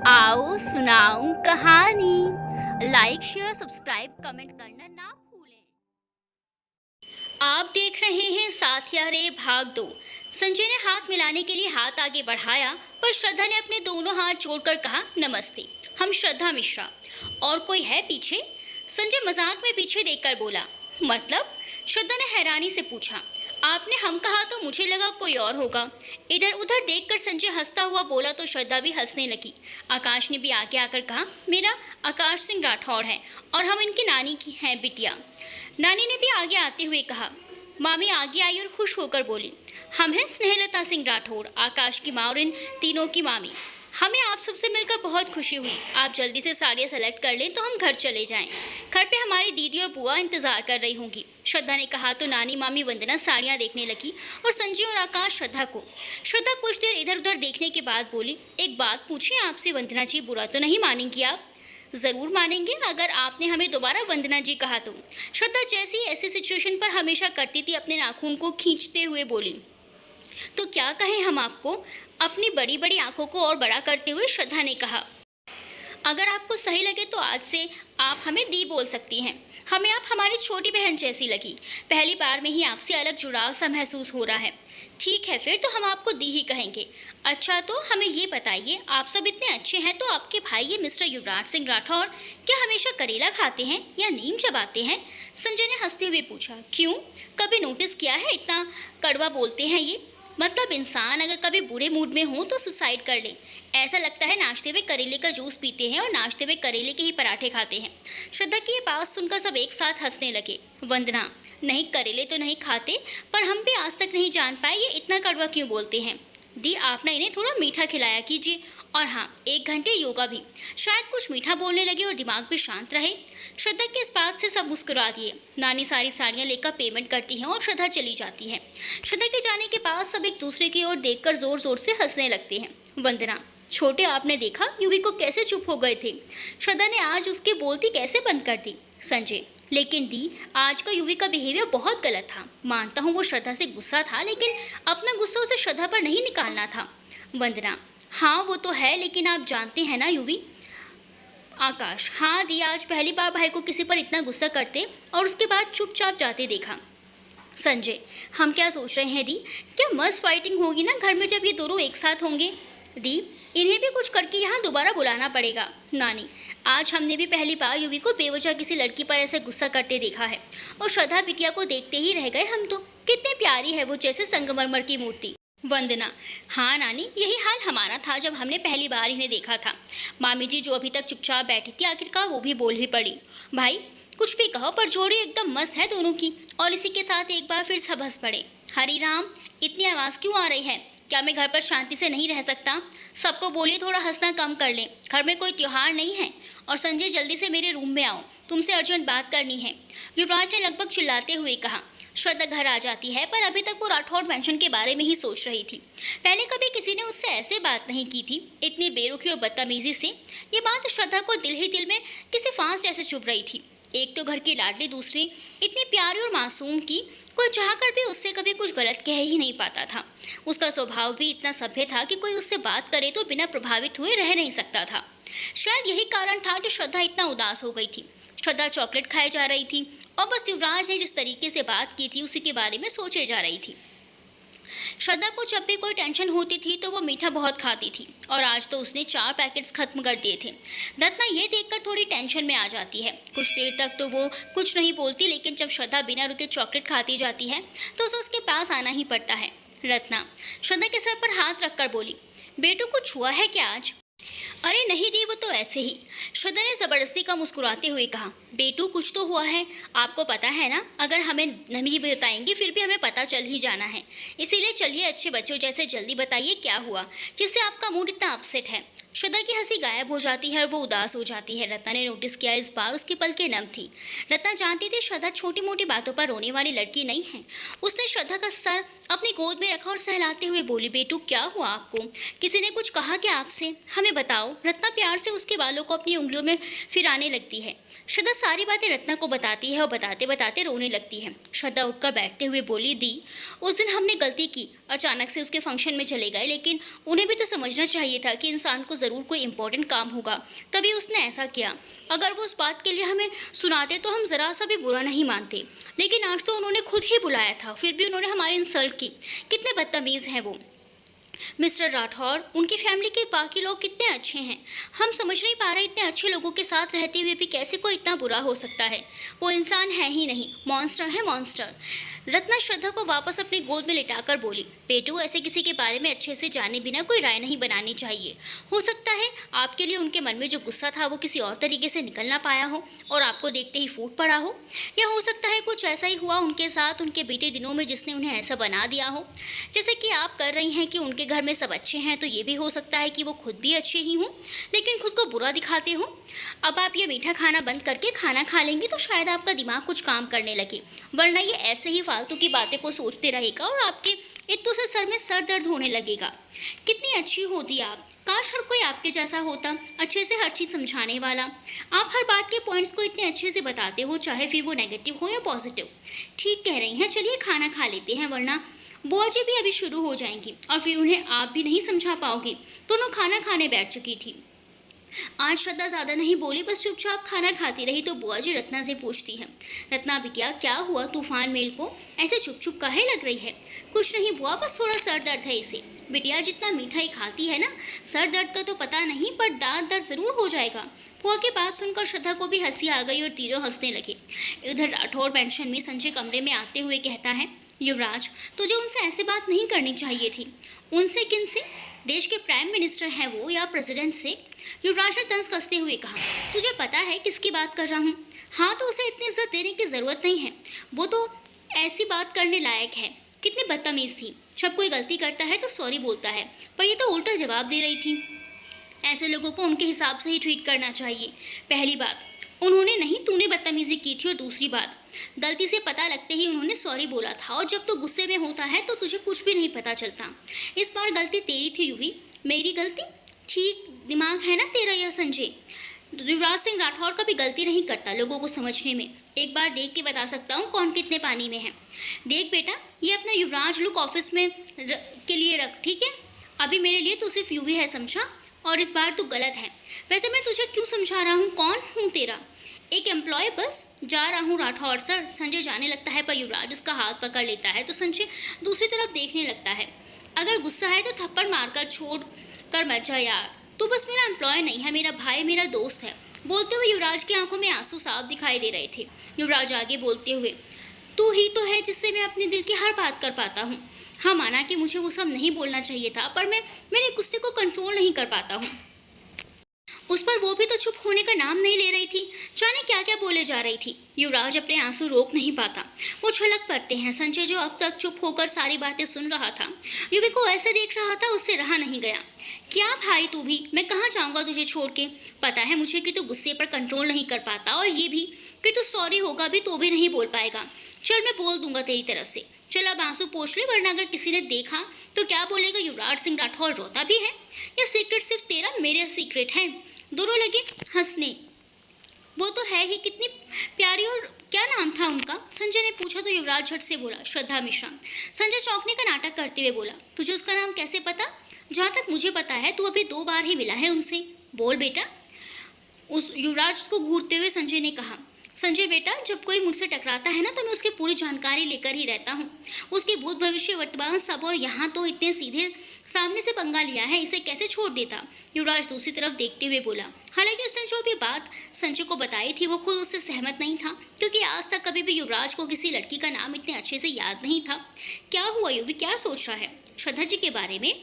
आओ सुनाऊं कहानी। लाइक शेयर सब्सक्राइब कमेंट करना ना भूलें। आप देख रहे हैं साथिया रे भाग दो। संजय ने हाथ मिलाने के लिए हाथ आगे बढ़ाया, पर श्रद्धा ने अपने दोनों हाथ जोड़कर कहा, नमस्ते, हम श्रद्धा मिश्रा। और कोई है पीछे? संजय मजाक में पीछे देखकर बोला, मतलब? श्रद्धा ने हैरानी से पूछा। आपने हम कहा तो मुझे लगा कोई और होगा। इधर उधर देखकर संजय हंसता हुआ बोला तो श्रद्धा भी हंसने लगी। आकाश ने भी आगे आकर कहा, मेरा आकाश सिंह राठौड़ है और हम इनकी नानी की हैं बिटिया। नानी ने भी आगे आते हुए कहा। मामी आगे आई और खुश होकर बोली, हम हैं स्नेहलता सिंह राठौड़, आकाश की माँ और इन तीनों की मामी। हमें आप सबसे मिलकर बहुत खुशी हुई। आप जल्दी से साड़ियाँ सेलेक्ट कर लें तो हम घर चले जाएं। घर पे हमारी दीदी और बुआ इंतजार कर रही होंगी। श्रद्धा ने कहा तो नानी मामी वंदना साड़ियाँ देखने लगी और संजय और आकाश श्रद्धा को। श्रद्धा कुछ देर इधर उधर देखने के बाद बोली, एक बात पूछें आपसे वंदना जी, बुरा तो नहीं मानेंगी आप? ज़रूर मानेंगे अगर आपने हमें दोबारा वंदना जी कहा तो। श्रद्धा जैसी ऐसी सिचुएशन पर हमेशा करती थी, अपने नाखून को खींचते हुए बोली। तो क्या कहें हम आपको? अपनी बड़ी बड़ी आंखों को और बड़ा करते हुए श्रद्धा ने कहा, अगर आपको सही लगे तो आज से आप हमें दी बोल सकती हैं। हमें आप हमारी छोटी बहन जैसी लगी। पहली बार में ही आपसे अलग जुड़ाव सा महसूस हो रहा है। ठीक है, फिर तो हम आपको दी ही कहेंगे। अच्छा तो हमें ये बताइए, आप सब इतने अच्छे हैं तो आपके भाई ये मिस्टर युवराज सिंह राठौड़ क्या हमेशा करेला खाते हैं या नीम चबाते हैं? संजय ने हंसते हुए पूछा। क्यों, कभी नोटिस किया है इतना कड़वा बोलते हैं ये? मतलब इंसान अगर कभी बुरे मूड में हो तो सुसाइड कर ले। ऐसा लगता है नाश्ते में करेले का जूस पीते हैं और नाश्ते में करेले के ही पराठे खाते हैं। श्रद्धा की ये बात सुनकर सब एक साथ हंसने लगे। वंदना, नहीं करेले तो नहीं खाते, पर हम भी आज तक नहीं जान पाए ये इतना कड़वा क्यों बोलते हैं। दी, आप ना इन्हें थोड़ा मीठा खिलाया कीजिए। और हाँ, 1 घंटे योगा भी, शायद कुछ मीठा बोलने लगे और दिमाग भी शांत रहे। श्रद्धा के इस बात से सब मुस्कुरा दिए। नानी सारी साड़ियाँ लेकर पेमेंट करती हैं और श्रद्धा चली जाती है। श्रद्धा के जाने के बाद सब एक दूसरे की ओर देखकर जोर जोर से हंसने लगते हैं। वंदना, छोटे आपने देखा युवी को कैसे चुप हो गए थे? श्रद्धा ने आज उसकी बोलती कैसे बंद कर दी? संजय, लेकिन दी, आज का युवी का बिहेवियर बहुत गलत था। मानता हूँ वो श्रद्धा से गुस्सा था, लेकिन अपना गुस्सा उसे श्रद्धा पर नहीं निकालना था। वंदना, हाँ वो तो है, लेकिन आप जानते हैं ना युवी। आकाश, हाँ दी, आज पहली बार भाई को किसी पर इतना गुस्सा करते और उसके बाद चुपचाप जाते देखा। संजय, हम क्या सोच रहे हैं दी, क्या मस्त फाइटिंग होगी ना घर में जब ये दोनों एक साथ होंगे? दी, इन्हें भी कुछ करके यहाँ दोबारा बुलाना पड़ेगा। नानी, आज हमने भी पहली बार युवी को बेवजह किसी लड़की पर ऐसे गुस्सा करते देखा है और श्रद्धा बिटिया को देखते ही रह गए हम तो। कितनी प्यारी है वो, जैसे संगमरमर की मूर्ति। वंदना, हाँ नानी, यही हाल हमारा था जब हमने पहली बार इन्हें देखा था। मामी जी जो अभी तक चुपचाप बैठी थी, आखिरकार वो भी बोल ही पड़ी। भाई कुछ भी कहो, पर जोड़ी एकदम मस्त है दोनों की। और इसी के साथ एक बार फिर सब हंस पड़े। हरी राम, इतनी आवाज़ क्यों आ रही है? क्या मैं घर पर शांति से नहीं रह सकता? सबको बोलिए थोड़ा हंसना कम कर लें, घर में कोई त्योहार नहीं है। और संजय, जल्दी से मेरे रूम में आओ, तुमसे अर्जेंट बात करनी है, युवराज ने लगभग चिल्लाते हुए कहा। श्रद्धा घर आ जाती है, पर अभी तक वो राठौड़ पेंशन के बारे में ही सोच रही थी। पहले कभी किसी ने उससे ऐसे बात नहीं की थी, इतनी बेरुखी और बदतमीजी से। ये बात श्रद्धा को दिल ही दिल में किसी फांस जैसे चुभ रही थी। एक तो घर की लाडली, दूसरी इतनी प्यारी और मासूम की कोई चाहकर भी उससे कभी कुछ गलत कह ही नहीं पाता था। उसका स्वभाव भी इतना सभ्य था कि कोई उससे बात करे तो बिना प्रभावित हुए रह नहीं सकता था। शायद यही कारण था कि श्रद्धा इतना उदास हो गई थी। श्रद्धा चॉकलेट खाए जा रही थी और बस युवराज ने जिस तरीके से बात की थी उसी के बारे में सोचे जा रही थी। श्रद्धा को जब भी कोई टेंशन होती थी तो वो मीठा बहुत खाती थी, और आज तो उसने 4 पैकेट्स खत्म कर दिए थे। रत्ना ये देखकर थोड़ी टेंशन में आ जाती है। कुछ देर तक तो वो कुछ नहीं बोलती, लेकिन जब श्रद्धा बिना रुके चॉकलेट खाती जाती है तो उसे उसके पास आना ही पड़ता है। रत्ना श्रद्धा के सर पर हाथ रखकर बोली, बेटू कुछ हुआ है क्या आज? अरे नहीं दी, वो तो ऐसे ही। श्रद्धा ने जबरदस्ती का मुस्कुराते हुए कहा, बेटू कुछ तो हुआ है, आपको पता है ना, अगर हमें नहीं बताएंगे फिर भी हमें पता चल ही जाना है। इसीलिए चलिए अच्छे बच्चों जैसे जल्दी बताइए क्या हुआ, जिससे आपका मूड इतना अपसेट है। श्रद्धा की हंसी गायब हो जाती है और वो उदास हो जाती है। रत्ना ने नोटिस किया इस बार उसकी पलकें नम थी। रत्ना जानती थी श्रद्धा छोटी मोटी बातों पर रोने वाली लड़की नहीं है। उसने श्रद्धा का सर अपनी गोद में रखा और सहलाते हुए बोली, बेटू क्या हुआ आपको? किसी ने कुछ कहा क्या आपसे? हमें बताओ। रत्ना प्यार से उसके बालों को अपनी उंगलियों में फिर आने लगती है। श्रद्धा सारी बातें रत्ना को बताती है और बताते बताते रोने लगती है। श्रद्धा उठकर बैठते हुए बोली, दी, उस दिन हमने गलती की, अचानक से उसके फंक्शन में चले गए, लेकिन उन्हें भी तो समझना चाहिए था कि इंसान को ज़रूर कोई इंपॉर्टेंट काम होगा, तभी उसने ऐसा किया। अगर वो उस बात के लिए हमें सुनाते तो हम ज़रा सा भी बुरा नहीं मानते, लेकिन आज तो उन्होंने खुद ही बुलाया था, फिर भी उन्होंने हमारी इंसल्ट की। कितने बदतमीज़ हैं वो। मिस्टर राठौर, उनकी फैमिली के बाकी लोग कितने अच्छे हैं। हम समझ नहीं पा रहे इतने अच्छे लोगों के साथ रहते हुए भी कैसे कोई इतना बुरा हो सकता है। वो इंसान है ही नहीं, मॉन्स्टर है, मॉन्स्टर। रत्ना श्रद्धा को वापस अपनी गोद में लिटाकर बोली, बेटू, ऐसे किसी के बारे में अच्छे से जाने बिना कोई राय नहीं बनानी चाहिए। हो सकता है आपके लिए उनके मन में जो गुस्सा था वो किसी और तरीके से निकल ना पाया हो और आपको देखते ही फूट पड़ा हो, या हो सकता है कुछ ऐसा ही हुआ उनके साथ उनके बीते दिनों में जिसने उन्हें ऐसा बना दिया हो। जैसे कि आप कर रही हैं कि उनके घर में सब अच्छे हैं, तो ये भी हो सकता है कि वो खुद भी अच्छे ही हों, लेकिन खुद को बुरा दिखाते हों। अब आप ये मीठा खाना बंद करके खाना खा लेंगी तो शायद आपका दिमाग कुछ काम करने लगे, वरना ये ऐसे ही फालतू की बातें को सोचते रहेगा और आपके इतने से सर में सर दर्द होने लगेगा। कितनी अच्छी होती आप, काश हर कोई आपके जैसा होता, अच्छे से हर चीज़ समझाने वाला। आप हर बात के पॉइंट्स को इतने अच्छे से बताते हो, चाहे फिर वो नेगेटिव हो या पॉजिटिव। ठीक कह रही हैं, चलिए खाना खा लेते हैं, वरना बुआ जी भी अभी शुरू हो जाएंगी और फिर उन्हें आप भी नहीं समझा पाओगे। दोनों खाना खाने बैठ चुकी थी। आज श्रद्धा ज़्यादा नहीं बोली, बस चुपचाप खाना खाती रही। तो बुआ जी रत्ना से पूछती है, रत्ना बिटिया, क्या हुआ तूफान मेल को ऐसे चुप चुप काहे लग रही है? कुछ नहीं बुआ, बस थोड़ा सर दर्द है इसे। बिटिया जितना मीठा ही खाती है ना, सर दर्द का तो पता नहीं पर दांत दर्द ज़रूर हो जाएगा। बुआ के बात सुनकर श्रद्धा को भी हंसी आ गई और तीनों हंसने लगे। इधर राठौर पेंशन में संजय कमरे में आते हुए कहता है, युवराज, तुझे उनसे ऐसे बात नहीं करनी चाहिए थी। उनसे किनसे? देश के प्राइम मिनिस्टर हैं वो, या प्रेसिडेंट से? युवराज ने तंज कसते हुए कहा, तुझे पता है किसकी बात कर रहा हूँ? हाँ, तो उसे इतनी इज्जत देने की ज़रूरत नहीं है, वो तो ऐसी बात करने लायक है। कितनी बदतमीज़ थी, जब कोई गलती करता है तो सॉरी बोलता है, पर ये तो उल्टा जवाब दे रही थी। ऐसे लोगों को उनके हिसाब से ही ट्रीट करना चाहिए। पहली बात, उन्होंने नहीं, तूने बदतमीज़ी की थी, और दूसरी बात, गलती से पता लगते ही उन्होंने सॉरी बोला था, और जब तू गुस्से में होता है तो तुझे कुछ भी नहीं पता चलता। इस बार गलती तेरी थी युवी, मेरी गलती? ठीक दिमाग है ना तेरा यह संजय? युवराज सिंह राठौर कभी गलती नहीं करता लोगों को समझने में। एक बार देख के बता सकता हूँ कौन कितने पानी में है। देख बेटा, ये अपना युवराज लुक ऑफिस में के लिए रख, ठीक है? अभी मेरे लिए तो सिर्फ युवी है, समझा? और इस बार तू गलत है। वैसे मैं तुझे क्यों समझा रहा हूँ, कौन हूँ तेरा? एक एम्प्लॉय, बस जा रहा हूँ राठौर सर। संजय जाने लगता है पर युवराज उसका हाथ पकड़ लेता है तो संजय दूसरी तरफ देखने लगता है। अगर गुस्सा है तो थप्पड़ मारकर छोड़ कर मत जा यार, तू बस मेरा एम्प्लॉय नहीं है, मेरा भाई, मेरा दोस्त है। बोलते हुए युवराज की आंखों में आंसू साफ दिखाई दे रहे थे। युवराज आगे बोलते हुए, तू ही तो है जिससे मैं अपने दिल की हर बात कर पाता हूँ। हाँ, माना कि मुझे वो सब नहीं बोलना चाहिए था, पर मैं मेरे गुस्से को कंट्रोल नहीं कर पाता हूँ। उस पर वो भी तो चुप होने का नाम नहीं ले रही थी, जाने क्या क्या बोले जा रही थी। युवराज अपने आंसू रोक नहीं पाता, वो छलक पड़ते हैं। संजय जो अब तक चुप होकर सारी बातें सुन रहा था, युवी को ऐसे देख रहा था, उससे रहा नहीं गया। क्या भाई तू भी? मैं कहाँ जाऊँगा तुझे छोड़ के? पता है मुझे कि तू गुस्से पर कंट्रोल नहीं कर पाता, और ये भी कि तू सॉरी होगा भी तो भी नहीं बोल पाएगा। चल मैं बोल दूंगा तेरी तरफ से। चल अब आंसू पोंछ ले, वरना अगर किसी ने देखा तो क्या बोलेगा, युवराज सिंह राठौर रोता भी है? यह सीक्रेट सिर्फ तेरा, मेरा सीक्रेट है। दोनों लगे हंसने। वो तो है ही, कितनी प्यारी, और क्या नाम था उनका? संजय ने पूछा तो युवराज झट से बोला, श्रद्धा मिश्रा। संजय चौंकने का नाटक करते हुए बोला, तुझे उसका नाम कैसे पता? जहाँ तक मुझे पता है तू अभी 2 बार ही मिला है उनसे। बोल बेटा। उस युवराज को घूरते हुए संजय ने कहा, संजय बेटा, जब कोई मुझसे टकराता है ना तो मैं उसकी पूरी जानकारी लेकर ही रहता हूँ। उसके भूत भविष्य वर्तमान सब, और यहाँ तो इतने सीधे सामने से पंगा लिया है, इसे कैसे छोड़ देता? युवराज दूसरी तरफ देखते हुए बोला। हालांकि उसने जो भी बात संजय को बताई थी वो खुद उससे सहमत नहीं था, क्योंकि आज तक कभी भी युवराज को किसी लड़की का नाम इतने अच्छे से याद नहीं था। क्या हुआ युवी, क्या सोच रहा है? श्रद्धा जी के बारे में?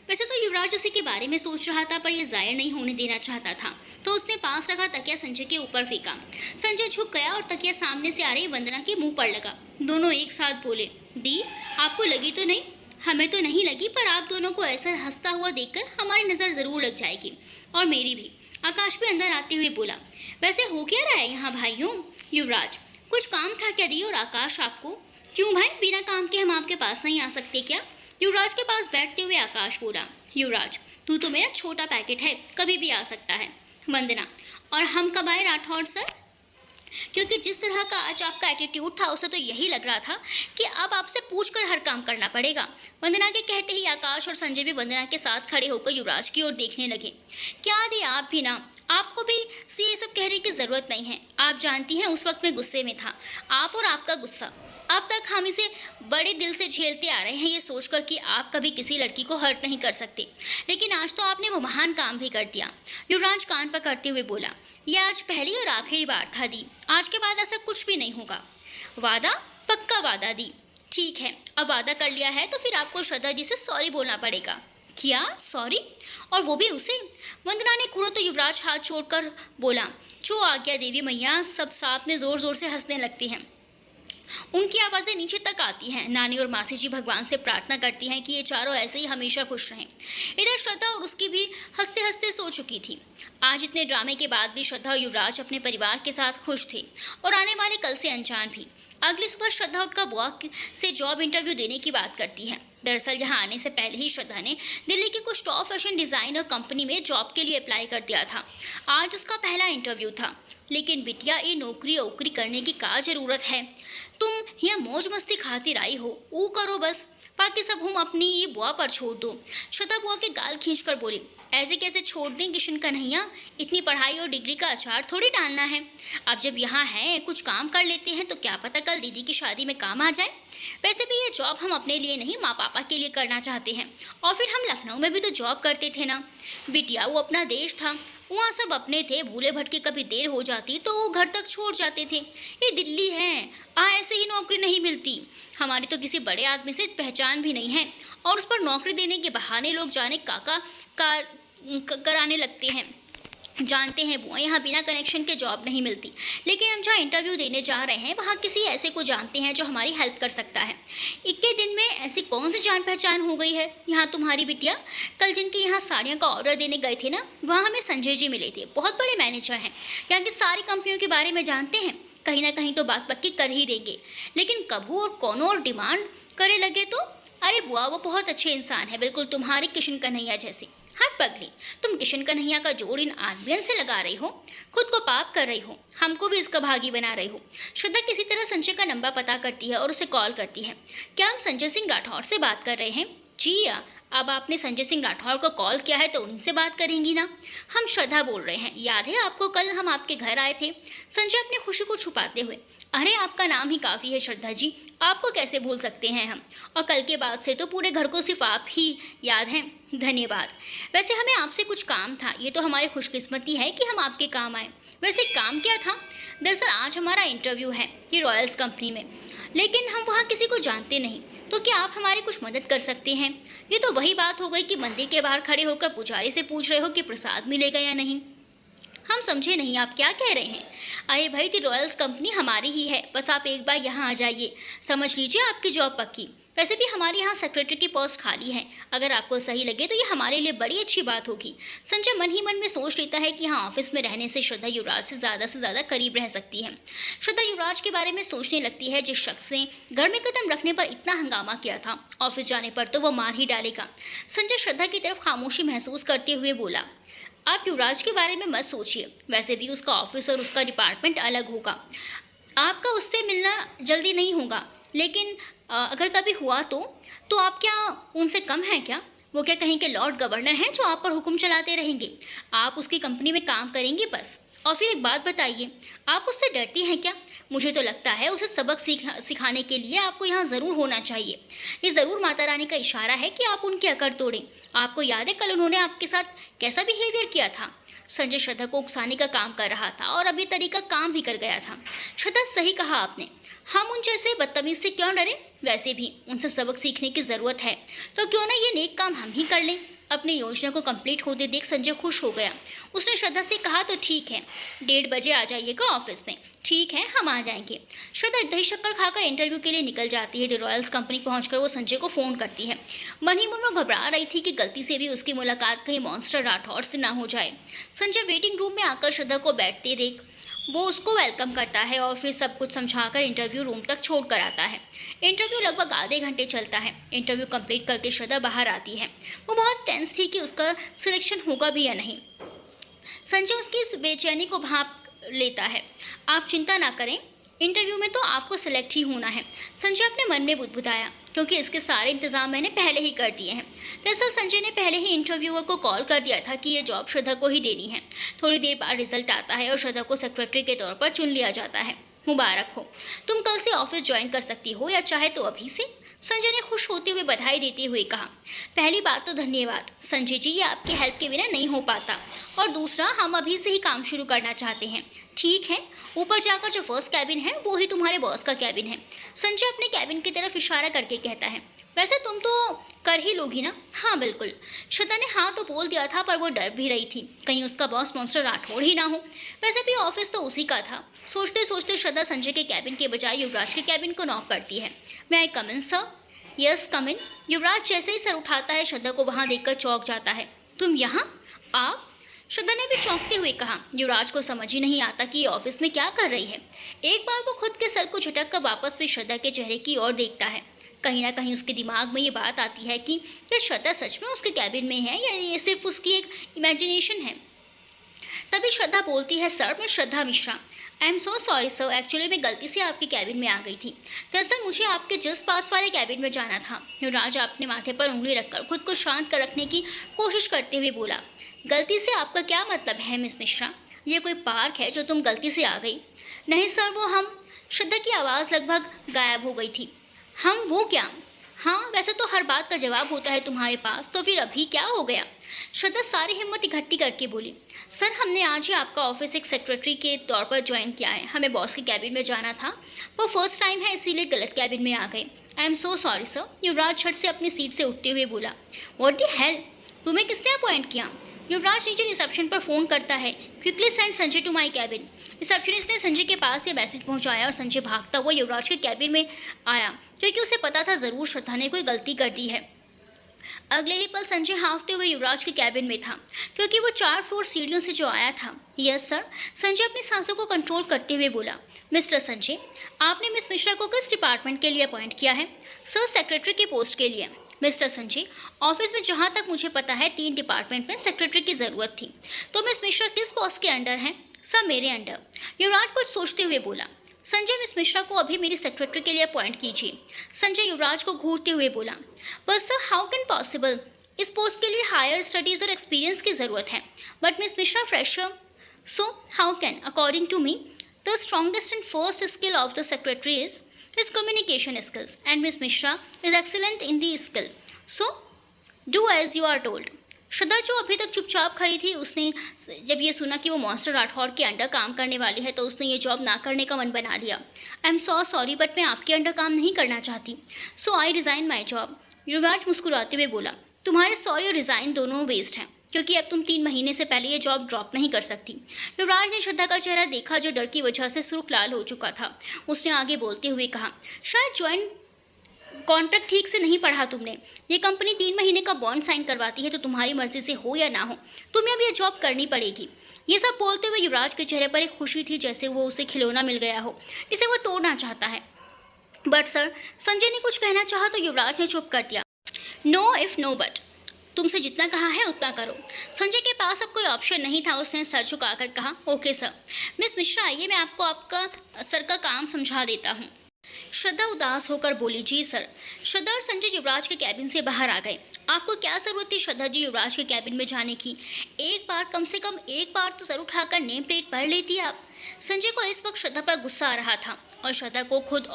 वैसे तो युवराज उसी के बारे में सोच रहा था, पर यह जाहिर नहीं होने देना चाहता था, तो उसने पास रखा तकिया संजय के ऊपर फेंका। संजय झुक गया और तकिया सामने से आ रही वंदना के मुंह पर लगा। दोनों एक साथ बोले, दी, आपको लगी तो नहीं? हमें तो नहीं लगी, पर आप दोनों को ऐसा हंसता हुआ देखकर हमारी नज़र ज़रूर लग जाएगी, और मेरी भी। आकाश भी अंदर आते हुए बोला, वैसे हो क्या रहा है यहाँ भाइयों? युवराज, कुछ काम था क्या दी और आकाश आपको? क्यों भाई, बिना काम के हम आपके पास नहीं आ सकते क्या? युवराज के पास बैठते हुए आकाश बोला, युवराज, तू तो मेरा छोटा पैकेट है, कभी भी आ सकता है। वंदना, और हम कब आए राठौड़ सर? क्योंकि जिस तरह का आज आपका एटीट्यूड था उसे तो यही लग रहा था कि अब आपसे पूछकर हर काम करना पड़ेगा। वंदना के कहते ही आकाश और संजय भी वंदना के साथ खड़े होकर युवराज की ओर देखने लगे। क्या दी आप भी ना, आपको भी ये सब कहने की ज़रूरत नहीं है। आप जानती हैं उस वक्त मैं गुस्से में था। आप और आपका गुस्सा, अब तक हम इसे बड़े दिल से झेलते आ रहे हैं, ये सोचकर कि आप कभी किसी लड़की को हर्ट नहीं कर सकते, लेकिन आज तो आपने वो महान काम भी कर दिया। युवराज कान पकड़ते हुए बोला, यह आज पहली और आखिरी बार था दी, आज के बाद ऐसा कुछ भी नहीं होगा। वादा? पक्का वादा दी। ठीक है, अब वादा कर लिया है तो फिर आपको श्रद्धा जी से सॉरी बोलना पड़ेगा। क्या सॉरी? और वो भी उसे? वंदना ने खुद तो युवराज हाथ छोड़कर बोला, जो आज्ञा देवी मैया। सब साथ में जोर जोर से हंसने लगती हैं। उनकी आवाज़ें नीचे तक आती हैं। नानी और मासी जी भगवान से प्रार्थना करती हैं कि ये चारों ऐसे ही हमेशा खुश रहें। इधर श्रद्धा और उसकी भी हंसते हंसते सो चुकी थी। आज इतने ड्रामे के बाद भी श्रद्धा और युवराज अपने परिवार के साथ खुश थे और आने वाले कल से अनजान भी। अगली सुबह श्रद्धा उनका बुआ से जॉब इंटरव्यू देने की बात करती है। दरअसल यहाँ आने से पहले ही श्रद्धा ने दिल्ली की कुछ टॉप फैशन डिज़ाइनर कंपनी में जॉब के लिए अप्लाई कर दिया था। आज उसका पहला इंटरव्यू था। लेकिन बिटिया, ये नौकरी ओकरी करने की क्या ज़रूरत है? तुम यह मौज मस्ती खातिर आई हो, वो करो बस, बाकी सब हम अपनी ये बुआ पर छोड़ दो। श्रद्धा बुआ के गाल खींचकर बोली, ऐसे कैसे छोड़ दें किशन कन्हैया, इतनी पढ़ाई और डिग्री का अचार थोड़ी डालना है। अब जब यहाँ हैं कुछ काम कर लेते हैं तो क्या पता कल दीदी की शादी में काम आ जाए। वैसे भी ये जॉब हम अपने लिए नहीं, माँ पापा के लिए करना चाहते हैं। और फिर हम लखनऊ में भी तो जॉब करते थे ना। बिटिया, वो अपना देश था, वहाँ सब अपने थे। भूले भटके कभी देर हो जाती तो वो घर तक छोड़ जाते थे। ये दिल्ली है, ऐसे ही नौकरी नहीं मिलती। हमारी तो किसी बड़े आदमी से पहचान भी नहीं है और उस पर नौकरी देने के बहाने लोग जाने काका कराने लगते हैं। जानते हैं बुआ, यहाँ बिना कनेक्शन के जॉब नहीं मिलती। लेकिन हम जहाँ इंटरव्यू देने जा रहे हैं वहाँ किसी ऐसे को जानते हैं जो हमारी हेल्प कर सकता है। 21 दिन में ऐसी कौन सी जान पहचान हो गई है यहाँ तुम्हारी बिटिया? कल जिनके यहाँ साड़ियों का ऑर्डर देने गए थे ना, वहाँ हमें संजय जी मिले थे। बहुत बड़े मैनेजर हैं, यहाँ की सारी कंपनियों के बारे में जानते हैं। कहीं ना कहीं तो बात पक्की कर ही देंगे। लेकिन कब और कौन और डिमांड करे लगे तो? अरे बुआ, वो बहुत अच्छे इंसान है, बिल्कुल तुम्हारे किशन कन्हैया जैसे। हट पगली, तुम किशन कन्हैया का जोड़ इन आदमियों से लगा रही हो, खुद को पाप कर रही हो, हमको भी इसका भागी बना रही हो। श्रद्धा किसी तरह संजय का नंबर पता करती है और उसे कॉल करती है। क्या हम संजय सिंह राठौर से बात कर रहे हैं? जी अब आपने संजय सिंह राठौर को कॉल किया है तो उन्हीं से बात करेंगी ना। हम श्रद्धा बोल रहे हैं, याद है आपको कल हम आपके घर आए थे? संजय अपनी खुशी को छुपाते हुए, अरे आपका नाम ही काफ़ी है श्रद्धा जी, आपको कैसे भूल सकते हैं हम। और कल के बाद से तो पूरे घर को सिर्फ आप ही याद हैं। धन्यवाद। वैसे हमें आपसे कुछ काम था, ये तो हमारी खुशकिस्मती है कि हम आपके काम आए। वैसे काम क्या था? दरअसल आज हमारा इंटरव्यू है ये रॉयल्स कंपनी में, लेकिन हम वहाँ किसी को जानते नहीं, तो क्या आप हमारी कुछ मदद कर सकते हैं? ये तो वही बात हो गई कि मंदिर के बाहर खड़े होकर पुजारी से पूछ रहे हो कि प्रसाद मिलेगा या नहीं। हम समझे नहीं आप क्या कह रहे हैं। अरे भाई, तो रॉयल्स कंपनी हमारी ही है, बस आप एक बार यहाँ आ जाइए, समझ लीजिए आपकी जॉब पक्की। वैसे भी हमारे यहाँ सेक्रेटरी की पोस्ट खाली है, अगर आपको सही लगे तो ये हमारे लिए बड़ी अच्छी बात होगी। संजय मन ही मन में सोच लेता है कि यहाँ ऑफिस में रहने से श्रद्धा युवराज से ज़्यादा करीब रह सकती है। श्रद्धा युवराज के बारे में सोचने लगती है, जिस शख्स ने घर में कदम रखने पर इतना हंगामा किया था, ऑफिस जाने पर तो वो मार ही डालेगा। संजय श्रद्धा की तरफ खामोशी महसूस करते हुए बोला, आप युवराज के बारे में मत सोचिए, वैसे भी उसका ऑफिस और उसका डिपार्टमेंट अलग होगा, आपका उससे मिलना जल्दी नहीं होगा। लेकिन अगर कभी हुआ तो आप क्या उनसे कम हैं क्या? वो क्या कहीं के लॉर्ड गवर्नर हैं जो आप पर हुक्म चलाते रहेंगे? आप उसकी कंपनी में काम करेंगे बस। और फिर एक बात बताइए, आप उससे डरती हैं क्या? मुझे तो लगता है उसे सबक सिखाने के लिए आपको यहाँ ज़रूर होना चाहिए। ये ज़रूर माता रानी का इशारा है कि आप उनकी अकड़ तोड़ें। आपको याद है कल उन्होंने आपके साथ कैसा बिहेवियर किया था? संजय श्रद्धा को उकसाने का काम कर रहा था और अभी तरीका काम भी कर गया था। श्रद्धा, सही कहा आपने, हम उन जैसे बदतमीज से क्यों डरें? वैसे भी उनसे सबक सीखने की ज़रूरत है, तो क्यों ना ये नेक काम हम ही कर लें। अपनी योजना को कंप्लीट होते देख संजय खुश हो गया। उसने श्रद्धा से कहा, तो ठीक है, 1:30 बजे आ जाइएगा ऑफिस में। ठीक है, हम आ जाएंगे। श्रद्धा दही शक्कर खाकर इंटरव्यू के लिए निकल जाती है। तो रॉयल्स कंपनी पहुंचकर वो संजय को फ़ोन करती है। मन ही मन वो घबरा रही थी कि गलती से भी उसकी मुलाकात कहीं मॉन्स्टर राठौर से ना हो जाए। संजय वेटिंग रूम में आकर श्रद्धा को बैठते देख वो उसको वेलकम करता है और फिर सब कुछ समझाकर इंटरव्यू रूम तक छोड़ कर आता है। इंटरव्यू लगभग आधे घंटे चलता है। इंटरव्यू कंप्लीट करके श्रद्धा बाहर आती है। वो बहुत टेंस थी कि उसका सिलेक्शन होगा भी या नहीं। संजय उसकी इस बेचैनी को भांप लेता है। आप चिंता ना करें, इंटरव्यू में तो आपको सेलेक्ट ही होना है, संजय अपने मन में बुदबुदाया, क्योंकि इसके सारे इंतजाम मैंने पहले ही कर दिए हैं। दरअसल संजय ने पहले ही इंटरव्यूअर को कॉल कर दिया था कि ये जॉब श्रद्धा को ही देनी है। थोड़ी देर बाद रिजल्ट आता है और श्रद्धा को सेक्रेटरी के तौर पर चुन लिया जाता है। मुबारक हो, तुम कल से ऑफिस ज्वाइन कर सकती हो, या चाहे तो अभी से, संजय ने खुश होते हुए बधाई देते हुए कहा। पहली बात तो धन्यवाद संजय जी, ये आपकी हेल्प के बिना नहीं हो पाता, और दूसरा हम अभी से ही काम शुरू करना चाहते हैं। ठीक है, ऊपर जाकर जो फर्स्ट कैबिन है वो ही तुम्हारे बॉस का कैबिन है, संजय अपने कैबिन की तरफ इशारा करके कहता है। वैसे तुम तो कर ही लोगी ना? हाँ बिल्कुल, श्रद्धा ने हाँ तो बोल दिया था, पर वो डर भी रही थी कहीं उसका बॉस मॉन्स्टर राठौड़ ही ना हो। वैसे भी ऑफिस तो उसी का था। सोचते सोचते श्रद्धा संजय के कैबिन के बजाय युवराज के कैबिन को नॉक करती है। मैं आई कम इन सर? यस कम इन। युवराज जैसे ही सर उठाता है श्रद्धा को वहाँ देखकर चौंक जाता है। तुम यहाँ? आप? श्रद्धा ने भी चौंकते हुए कहा। युवराज को समझ ही नहीं आता कि ये ऑफिस में क्या कर रही है। एक बार वो खुद के सर को झटक कर वापस फिर श्रद्धा के चेहरे की ओर देखता है। कहीं ना कहीं उसके दिमाग में ये बात आती है कि क्या श्रद्धा सच में उसके कैबिन में है, या ये सिर्फ उसकी एक इमेजिनेशन है। तभी श्रद्धा बोलती है, सर मैं Shraddha Mishra. I am so sorry sir, actually मैं गलती से आपके कैबिन में आ गई थी। दरअसल मुझे आपके जस्ट पास वाले कैबिन में जाना था। युवराज अपने माथे पर उंगली रखकर खुद को शांत कर रखने की कोशिश करते हुए बोला। गलती से आपका क्या मतलब है मिस मिश्रा? ये कोई पार्क है जो तुम गलती से आ गई? नहीं सर, वो हम। श्रद्धा की आवाज़ लगभग गायब हो गई थी। हम वो क्या? हाँ वैसे तो हर बात का जवाब होता है तुम्हारे पास, तो फिर अभी क्या हो गया? श्रद्धा सारी हिम्मत इकट्ठी करके बोली। सर हमने आज ही आपका ऑफिस एक सेक्रेटरी के तौर पर ज्वाइन किया है। हमें बॉस के कैबिन में जाना था, वो फर्स्ट टाइम है इसीलिए गलत कैबिन में आ गए। I am so sorry sir. Yuvraj झट से अपनी सीट से उठते हुए बोला। व्हाट द हेल, तुम्हें किसने अपॉइंट किया? युवराज नीचे रिसेप्शन पर फ़ोन करता है। Quickly send Sanjay to my cabin. Receptionist ने संजय के पास ये मैसेज पहुंचाया और संजय भागता हुआ युवराज के कैबिन में आया, क्योंकि उसे पता था ज़रूर श्रद्धा ने कोई गलती कर दी है। अगले ही पल संजय हाँफते हुए युवराज के कैबिन में था, क्योंकि वो 4 फ्लोर सीढ़ियों से जो आया था। यस सर, संजय अपनी सांसों को कंट्रोल करते हुए बोला। मिस्टर संजय, आपने मिस मिश्रा को किस डिपार्टमेंट के लिए अपॉइंट किया है? सर सेक्रेटरी की पोस्ट के लिए। मिस्टर संजय, ऑफिस में जहाँ तक मुझे पता है 3 डिपार्टमेंट में सेक्रेटरी की ज़रूरत थी, तो मिस मिश्रा किस बॉस के अंडर हैं? सर मेरे अंडर। युवराज कुछ सोचते हुए बोला। संजय, मिस मिश्रा को अभी मेरी सेक्रेटरी के लिए अपॉइंट कीजिए। संजय युवराज को घूरते हुए बोला। बस सर हाउ कैन पॉसिबल, इस पोस्ट के लिए हायर स्टडीज़ और एक्सपीरियंस की ज़रूरत है, but miss Mishra fresher, so how can? According to me the strongest and first skill of the secretary is his communication skills, and Miss Mishra is excellent in the skill. So, do as you are told. श्रद्धा जो अभी तक चुपचाप खड़ी थी, उसने जब ये सुना कि वो मॉन्स्टर राठौड़ के अंडर काम करने वाली है, तो उसने ये जॉब ना करने का मन बना लिया। आई एम सो सॉरी, बट मैं आपके अंडर काम नहीं करना चाहती, सो आई रिज़ाइन माई जॉब। युवराज मुस्कुराते हुए बोला। तुम्हारे सॉरी और रिज़ाइन दोनों वेस्ट हैं, क्योंकि अब तुम 3 महीने से पहले ये जॉब ड्रॉप नहीं कर सकती। युवराज ने श्रद्धा का चेहरा देखा, जो डर की वजह से सुर्ख लाल हो चुका था। उसने आगे बोलते हुए कहा, शायद ज्वाइन कॉन्ट्रैक्ट ठीक से नहीं पढ़ा तुमने। ये कंपनी 3 महीने का बॉन्ड साइन करवाती है, तो तुम्हारी मर्जी से हो या ना हो, तुम्हें अब ये जॉब करनी पड़ेगी। ये सब बोलते हुए युवराज के चेहरे पर एक खुशी थी, जैसे वो उसे खिलौना मिल गया हो जिसे वो तोड़ना चाहता है। बट सर, संजय ने कुछ कहना चाहा तो युवराज ने चुप कर दिया। नो इफ नो बट, तुमसे जितना कहा है उतना करो। संजय के पास अब कोई ऑप्शन नहीं था। उसने सर झुकाकर कहा, ओके सर। मिस मिश्रा आइए, मैं आपको आपका सर का काम समझा देता हूँ। श्रद्धा उदास होकर बोली, जी सर। श्रद्धा और संजय युवराज के कैबिन से बाहर आ गए। आपको क्या ज़रूरत थी श्रद्धा जी युवराज के कैबिन में जाने की? एक बार, कम से कम एक बार तो सर उठाकर नेम प्लेट पढ़ लेती आप। संजय को इस वक्त श्रद्धा पर गुस्सा आ रहा था, और श्रद्धा को खुद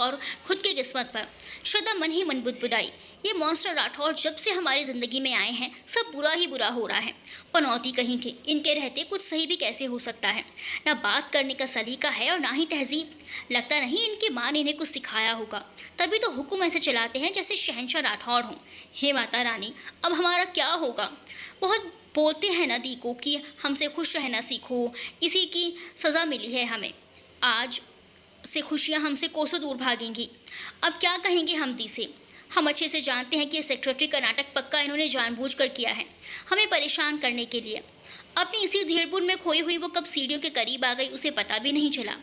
की किस्मत पर। श्रद्धा मन ही मन बुदबुदाई, ये मॉन्स्टर राठौड़ जब से हमारी ज़िंदगी में आए हैं, सब बुरा ही बुरा हो रहा है। पनौती कहीं के, इनके रहते कुछ सही भी कैसे हो सकता है? ना बात करने का सलीका है और ना ही तहजीब। लगता नहीं इनकी माँ ने इन्हें कुछ सिखाया होगा, तभी तो हुक्म ऐसे चलाते हैं जैसे शहंशाह राठौड़ हों। हे माता रानी, अब हमारा क्या होगा? बहुत बोलते हैं नदी को कि हमसे खुश रहना सीखो, इसी की सज़ा मिली है हमें। आज से खुशियाँ हमसे कोसों दूर भागेंगी। अब क्या कहेंगे हम दी से? हम अच्छे से जानते हैं कि ये सेक्रेटरी का नाटक पक्का इन्होंने जानबूझकर किया है, हमें परेशान करने के लिए। अपनी इसी धेरपुर में खोई हुई वो कब सीढ़ियों के करीब आ गई, उसे पता भी नहीं चला।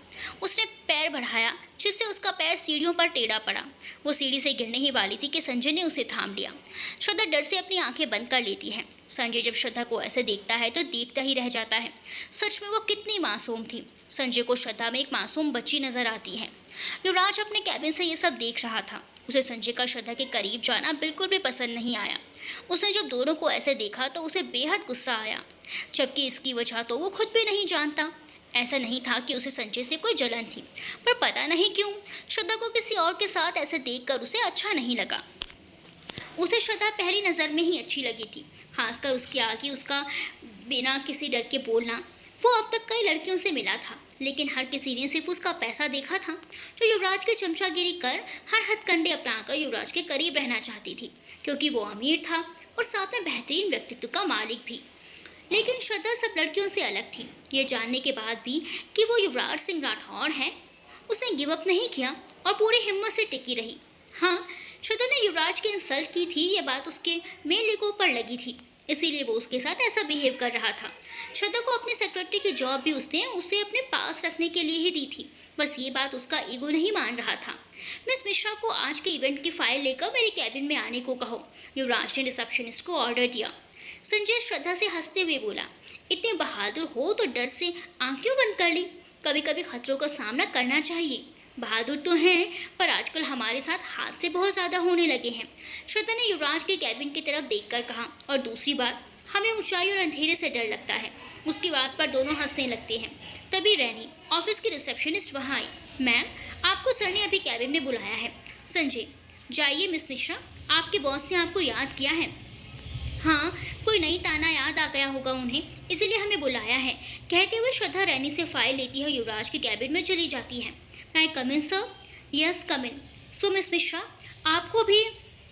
उसने पैर बढ़ाया, जिससे उसका पैर सीढ़ियों पर टेढ़ा पड़ा। वो सीढ़ी से गिरने ही वाली थी कि संजय ने उसे थाम लिया। श्रद्धा डर से अपनी आंखें बंद कर लेती है। संजय जब श्रद्धा को ऐसे देखता है तो देखता ही रह जाता है। सच में वो कितनी मासूम थी। संजय को श्रद्धा में एक मासूम बच्ची नजर आती है। युवराज अपने कैबिन से ये सब देख रहा था। उसे संजय का श्रद्धा के करीब जाना बिल्कुल भी पसंद नहीं आया। उसने जब दोनों को ऐसे देखा तो उसे बेहद गुस्सा आया, जबकि इसकी वजह तो वो खुद भी नहीं जानता। ऐसा नहीं था कि उसे संजय से कोई जलन थी, पर पता नहीं क्यों श्रद्धा को किसी और के साथ ऐसे देखकर उसे अच्छा नहीं लगा। उसे श्रद्धा पहली नज़र में ही अच्छी लगी थी, खासकर उसके आगे उसका बिना किसी डर के बोलना। वो अब तक कई लड़कियों से मिला था, लेकिन हर किसी ने सिर्फ उसका पैसा देखा था, जो युवराज की चमचागिरी कर हर हथकंडे अपनाकर युवराज के करीब रहना चाहती थी, क्योंकि वो अमीर था और साथ में बेहतरीन व्यक्तित्व का मालिक भी। लेकिन श्रद्धा सब लड़कियों से अलग थी। ये जानने के बाद भी कि वो युवराज सिंह राठौर है, उसने गिव अप नहीं किया और पूरी हिम्मत से टिकी रही। हाँ, श्रद्धा ने युवराज की इंसल्ट की थी, ये बात उसके मेल ईगो पर लगी थी, इसीलिए वो उसके साथ ऐसा बिहेव कर रहा था। श्रद्धा को अपनी सेक्रेटरी की जॉब भी उसने उसे अपने पास रखने के लिए ही दी थी, बस ये बात उसका ईगो नहीं मान रहा था। मिस मिश्रा को आज के इवेंट की फाइल लेकर मेरे कैबिन में आने को कहो, युवराज ने रिसेप्शनिस्ट को ऑर्डर दिया। संजय श्रद्धा से हंसते हुए बोला, इतने बहादुर हो तो डर से आँख क्यों बंद कर ली? कभी कभी खतरों का सामना करना चाहिए। बहादुर तो हैं, पर आजकल हमारे साथ हादसे बहुत ज़्यादा होने लगे हैं। श्रद्धा ने युवराज के कैबिन की तरफ देखकर कहा, और दूसरी बात, हमें ऊंचाई और अंधेरे से डर लगता है। उसकी बात पर दोनों हंसने लगते हैं। तभी रैनी, ऑफिस की रिसेप्शनिस्ट, वहाँ आई। मैम, आपको सर ने अभी कैबिन में बुलाया है। संजय, जाइए मिस मिश्रा, आपके बॉस ने आपको याद किया है। हाँ, कोई नई ताना याद आ गया होगा उन्हें, इसीलिए हमें बुलाया है। कहते हुए श्रद्धा रैनी से फाइल लेती है, युवराज के कैबिन में चली जाती है। मैं कम इन सर? यस, कम इन। सो मिस मिश्रा, आपको भी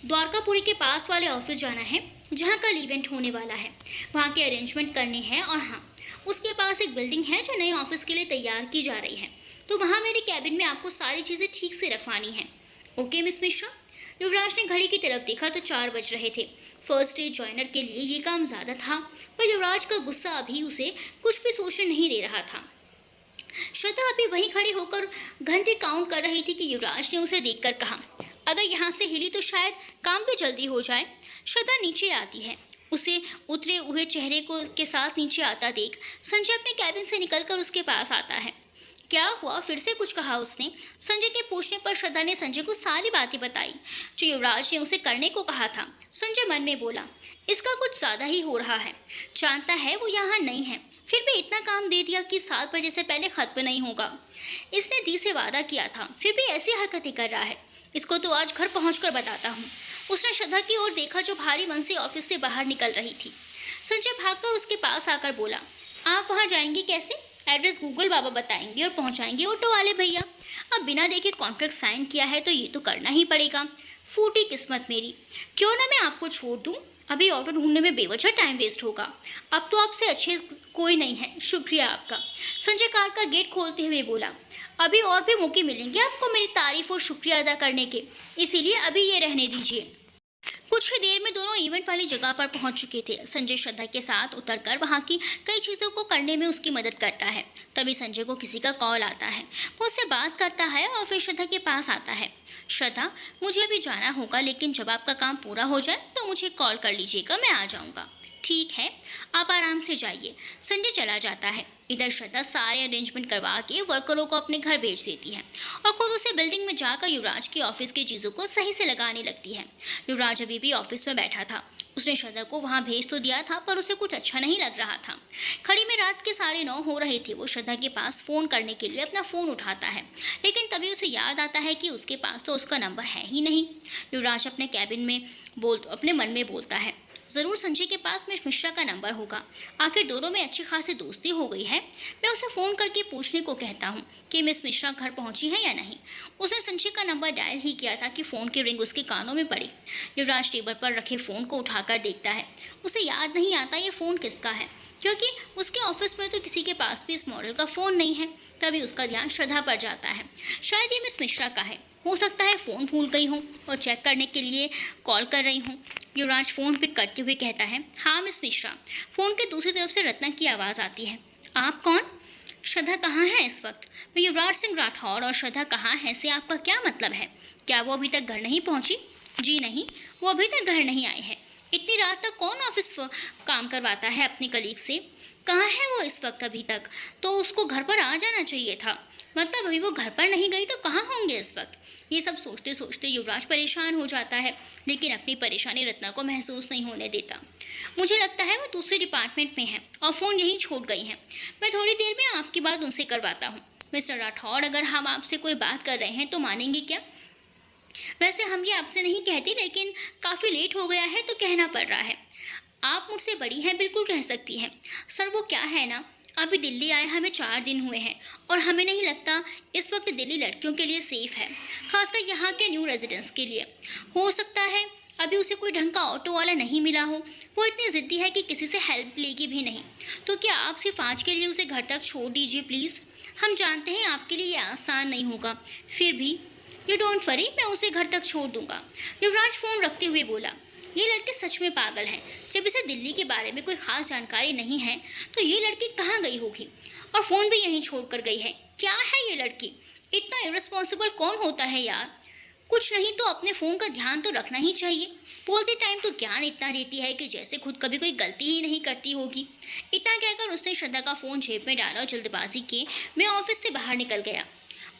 द्वारकापुरी के पास वाले ऑफिस जाना है, जहाँ कल इवेंट होने वाला है। वहाँ के अरेंजमेंट करने हैं, और हाँ, उसके पास एक बिल्डिंग है जो नए ऑफिस के लिए तैयार की जा रही है, तो वहाँ मेरे कैबिन में आपको सारी चीज़ें ठीक से रखवानी हैं। Okay miss Mishra. युवराज ने घड़ी की तरफ देखा तो 4 बज रहे थे। फर्स्ट डे जॉइनर के लिए ये काम ज़्यादा था, पर युवराज का गुस्सा अभी उसे कुछ भी सोचने नहीं दे रहा था। श्रद्धा अभी वहीं खड़ी होकर घंटे काउंट कर रही थी कि युवराज ने उसे देखकर कहा, अगर यहाँ से हिली तो शायद काम भी जल्दी हो जाए। श्रद्धा नीचे आती है। उसे उतरे हुए चेहरे को के साथ नीचे आता देख संजय अपने कैबिन से निकलकर उसके पास आता है। क्या हुआ, फिर से कुछ कहा उसने? संजय के पूछने पर श्रद्धा ने संजय को सारी बातें बताई जो युवराज ने उसे करने को कहा था। संजय मन में बोला, इसका कुछ ज़्यादा ही हो रहा है। जानता है वो यहाँ नहीं है, फिर भी इतना काम दे दिया कि 7 बजे से पहले खत्म नहीं होगा। इसने दी से वादा किया था, फिर भी ऐसी हरकतें कर रहा है। इसको तो आज घर पहुँच बताता हूँ। उसने श्रद्धा की ओर देखा जो भारी मन से ऑफिस से बाहर निकल रही थी। संजय भागकर उसके पास आकर बोला, आप वहाँ जाएंगी कैसे? एड्रेस गूगल बाबा बताएंगे और पहुंचाएंगे ऑटो वाले भैया। अब बिना देखे कॉन्ट्रैक्ट साइन किया है तो ये तो करना ही पड़ेगा। फूटी किस्मत मेरी। क्यों ना मैं आपको छोड़ दूं? अभी ऑटो ढूंढने में बेवजह टाइम वेस्ट होगा। अब तो आपसे अच्छे कोई नहीं है, शुक्रिया आपका। संजय कार का गेट खोलते हुए बोला, अभी और भी मौके मिलेंगे आपको मेरी तारीफ और शुक्रिया अदा करने के, इसीलिए अभी ये रहने दीजिए। कुछ ही देर में दोनों इवेंट वाली जगह पर पहुंच चुके थे। संजय श्रद्धा के साथ उतरकर वहां की कई चीज़ों को करने में उसकी मदद करता है। तभी संजय को किसी का कॉल आता है। वो उससे बात करता है और फिर श्रद्धा के पास आता है। श्रद्धा, मुझे अभी जाना होगा, लेकिन जब आपका काम पूरा हो जाए तो मुझे कॉल कर लीजिएगा, मैं आ जाऊँगा। ठीक है, आप आराम से जाइए। संजय चला जाता है। इधर श्रद्धा सारे अरेंजमेंट करवा के वर्करों को अपने घर भेज देती है और खुद उसे बिल्डिंग में जाकर युवराज की ऑफिस की चीज़ों को सही से लगाने लगती है। युवराज अभी भी ऑफिस में बैठा था। उसने श्रद्धा को वहाँ भेज तो दिया था, पर उसे कुछ अच्छा नहीं लग रहा था। खड़ी में रात के 9:30 हो रहे थे। वो श्रद्धा के पास फ़ोन करने के लिए अपना फ़ोन उठाता है, लेकिन तभी उसे याद आता है कि उसके पास तो उसका नंबर है ही नहीं। युवराज अपने कैबिन में अपने मन में बोलता है, ज़रूर संजय के पास मिस मिश्रा का नंबर होगा। आखिर दोनों में अच्छी खासी दोस्ती हो गई है। मैं उसे फ़ोन करके पूछने को कहता हूँ कि मिस मिश्रा घर पहुँची है या नहीं। उसने संजय का नंबर डायल ही किया था कि फ़ोन की रिंग उसके कानों में पड़ी। युवराज टेबल पर रखे फ़ोन को उठाकर देखता है। उसे याद नहीं आता ये फ़ोन किसका है, क्योंकि उसके ऑफिस में तो किसी के पास भी इस मॉडल का फ़ोन नहीं है। तभी उसका ध्यान श्रद्धा पर जाता है। शायद ये मिस मिश्रा का है, हो सकता है फ़ोन भूल गई हूँ और चेक करने के लिए कॉल कर रही हूँ। युवराज फ़ोन पिक करते हुए कहता है, हाँ मिस मिश्रा। फ़ोन के दूसरी तरफ से रत्ना की आवाज़ आती है। आप कौन? श्रद्धा कहाँ है इस वक्त? मैं युवराज सिंह राठौर, और श्रद्धा कहाँ है से आपका क्या मतलब है? क्या वो अभी तक घर नहीं पहुँची? जी नहीं, वो अभी तक घर नहीं आए हैं। इतनी रात तक कौन ऑफिस काम करवाता है अपने कलीग से? कहाँ है वो इस वक्त अभी तक? तो उसको घर पर आ जाना चाहिए था। मतलब अभी वो घर पर नहीं गई तो कहाँ होंगे इस वक्त? ये सब सोचते सोचते युवराज परेशान हो जाता है, लेकिन अपनी परेशानी रत्ना को महसूस नहीं होने देता। मुझे लगता है वो दूसरे डिपार्टमेंट में है और फ़ोन यहीं छोड़ गई है। मैं थोड़ी देर में आपकी बात उनसे करवाता हूँ। मिस्टर राठौड़, अगर हम आपसे कोई बात कर रहे हैं तो मानेंगे क्या? वैसे हम ये आपसे नहीं कहते, लेकिन काफ़ी लेट हो गया है तो कहना पड़ रहा है। आप मुझसे बड़ी हैं, बिल्कुल कह सकती हैं। सर वो क्या है ना, अभी दिल्ली आए हमें 4 दिन हुए हैं और हमें नहीं लगता इस वक्त दिल्ली लड़कियों के लिए सेफ़ है, खासकर यहाँ के न्यू रेजिडेंट्स के लिए। हो सकता है अभी उसे कोई ढंग का ऑटो वाला नहीं मिला हो। वो इतनी ज़िद्दी है कि किसी से हेल्प लेगी भी नहीं। तो क्या आप सिर्फ आज के लिए उसे घर तक छोड़ दीजिए प्लीज़। हम जानते हैं आपके लिए ये आसान नहीं होगा, फिर भी यू डोंट वरी, मैं उसे घर तक छोड़ दूंगा। युवराज फ़ोन रखते हुए बोला। ये लड़की सच में पागल है। जब इसे दिल्ली के बारे में कोई ख़ास जानकारी नहीं है तो ये लड़की कहाँ गई होगी, और फ़ोन भी यहीं छोड़ कर गई है। क्या है ये लड़की? इतना इर्रेस्पॉन्सिबल कौन होता है यार? कुछ नहीं तो अपने फ़ोन का ध्यान तो रखना ही चाहिए। बोलते टाइम तो ज्ञान इतना देती है कि जैसे खुद कभी कोई गलती ही नहीं करती होगी। इतना कहकर उसने श्रद्धा का फ़ोन जेब में डाला और जल्दबाजी के में ऑफिस से बाहर निकल गया।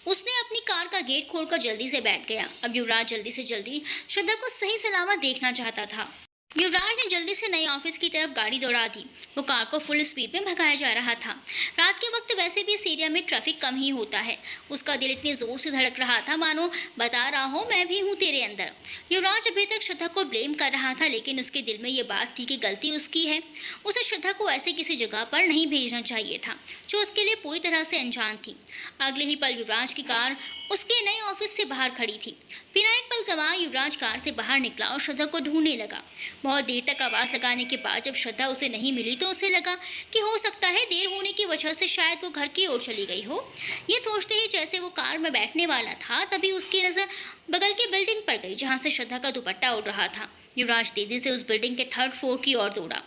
उसने अपनी कार का गेट खोलकर जल्दी से बैठ गया। अब युवराज जल्दी से जल्दी श्रद्धा को सही सलामत देखना चाहता था। युवराज ने जल्दी से नए ऑफिस की तरफ गाड़ी दौड़ा दी। वो कार को फुल स्पीड में भगाया जा रहा था। रात के वक्त वैसे भी इस एरिया में ट्रैफिक कम ही होता है। उसका दिल इतनी जोर से धड़क रहा था मानो बता रहा हो मैं भी हूँ तेरे अंदर। युवराज अभी तक श्रद्धा को ब्लेम कर रहा था, लेकिन उसके दिल में ये बात थी कि गलती उसकी है। उसे श्रद्धा को ऐसे किसी जगह पर नहीं भेजना चाहिए था जो उसके लिए पूरी तरह से अनजान थी। अगले ही पल युवराज की कार उसके नए ऑफिस से बाहर खड़ी थी। बिना एक पल गंवाए युवराज कार से बाहर निकला और श्रद्धा को ढूंढने लगा। बहुत देर तक आवाज़ लगाने के बाद जब श्रद्धा उसे नहीं मिली तो उसे लगा कि हो सकता है देर होने की वजह से शायद वो घर की ओर चली गई हो। ये सोचते ही जैसे वो कार में बैठने वाला था तभी उसकी नज़र बगल की बिल्डिंग पर गई जहाँ से श्रद्धा का दुपट्टा उड़ रहा था। युवराज तेजी से उस बिल्डिंग के 3rd फ्लोर की ओर दौड़ा।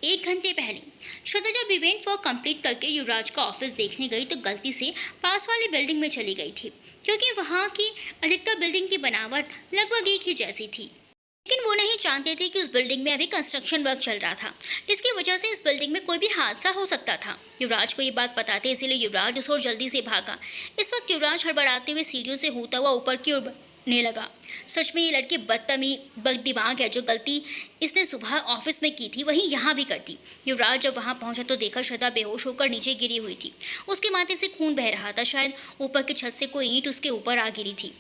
1 घंटे पहले श्रद्धा जब इवेंट वर्क कंप्लीट करके युवराज का ऑफिस देखने गई तो गलती से पास वाली बिल्डिंग में चली गई थी, क्योंकि वहाँ की अधिकतर बिल्डिंग की बनावट लगभग एक ही जैसी थी। लेकिन वो नहीं जानते थे कि उस बिल्डिंग में अभी कंस्ट्रक्शन वर्क चल रहा था, जिसकी वजह से इस बिल्डिंग में कोई भी हादसा हो सकता था। युवराज को ये बात पता थी, इसीलिए युवराज उस ओर जल्दी से भागा। इस वक्त युवराज हड़बड़ाते हुए सीढ़ियों से होता हुआ ऊपर की ओर बढ़ने लगा। सच में ये लड़की बददिमाग है। जो गलती इसने सुबह ऑफिस में की थी वही यहाँ भी करती। युवराज जब वहाँ पहुँचा तो देखा श्रद्धा बेहोश होकर नीचे गिरी हुई थी। उसके माथे से खून बह रहा था। शायद ऊपर की छत से कोई ईंट उसके ऊपर आ गिरी थी।